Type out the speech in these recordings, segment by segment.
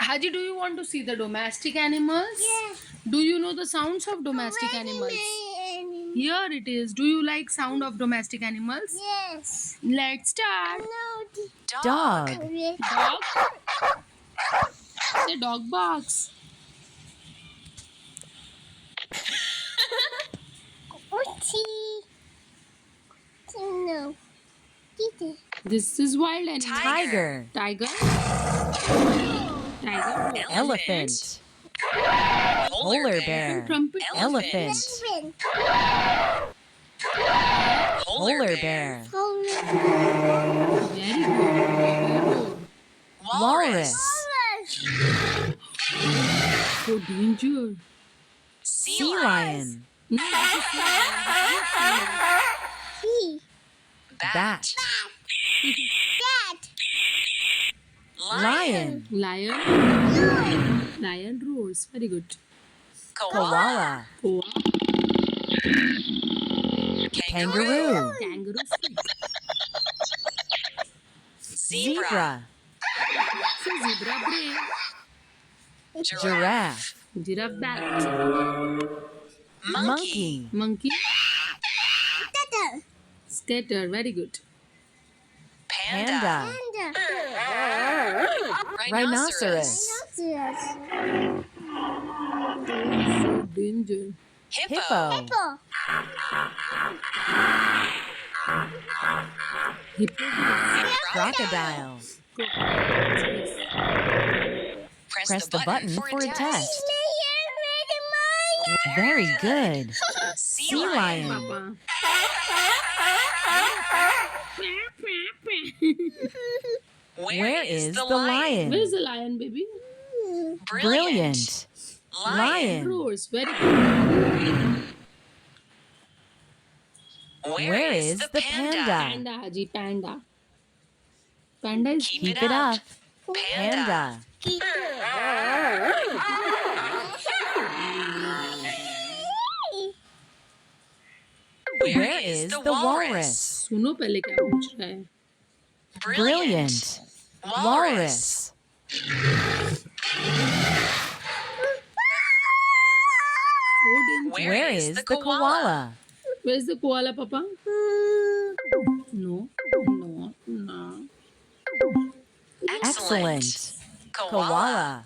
Haji, do you want to see the domestic animals? Yes. Do you know the sounds of domestic animals? Here it is. Do you like sound of domestic animals? Yes. Let's start. No. Dog. Dog. Say dog barks. Ochi. No. Kitty. This is wild animal. Tiger. Tiger. Tiger. Elephant. Polar bear. Trumpet. Elephant. Elephant. Polar bear. Very good. Walrus. So danger. Sea lion. No, this is He. Bat. Cat. Lion. lion. Lion roars. Very good. Koala. Koa. Kangaroo. Kangaroo. Zebra. So zebra brave. Giraffe. Giraffe bat. Monkey. Monkey. Turtle. Skater. Very good. Panda. Panda. Rhinoceros. Rhinoceros. So danger. Hippo. Hippo. Hippo. Crocodile. Press the button for a test. Very good. Sea lion. Papa. Where is the lion? Where is the lion, baby? Brilliant. Lion. Roars. Very good. Where is the panda? Panda, Haji. Panda. Panda is Keep it up. Panda. Where is the walrus? सुनो पहले क्या पूछ रहा है. Brilliant. Walrus. So danger. Where is the koala? Where is the koala, Papa? No. No. No. Excellent. Koala.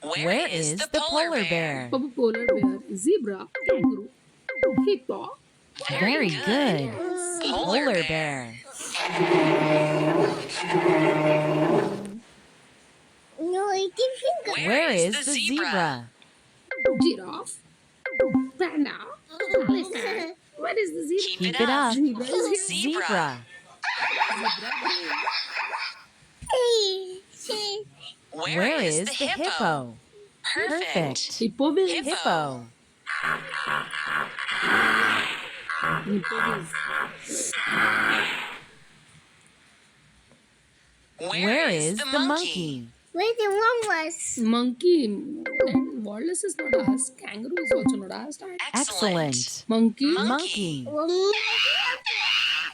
Where is the polar bear? Papa, polar bear. Zebra. Kangaroo. Hippo. Very good. Polar bear. No, it is Where is the zebra? Giraffe. Panda. Elephant. Where is the zebra? Keep it up. Zebra is here. Zebra. Where is the hippo? Perfect. Hippo will. Hippo. Hippo is. Where is the monkey? Where the walrus? Monkey. And walrus is not asked. Kangaroo is also not asked. Excellent. Monkey. Monkey.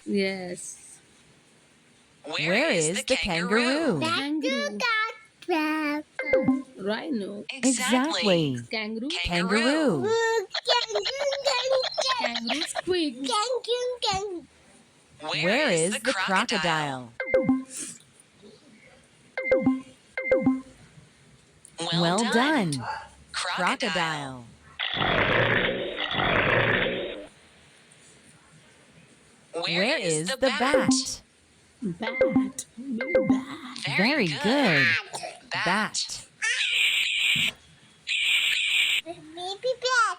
Yes. Where is the kangaroo? Kangaroo. Cat. Rhino. Exactly. Kangaroo. Kangaroo. Kangaroo squeak. Where is the crocodile? Well done. Crocodile. Where is the bat? Bat. Baby bat. Very good. Bat. Baby bat.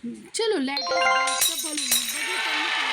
चलो let us bust the balloon.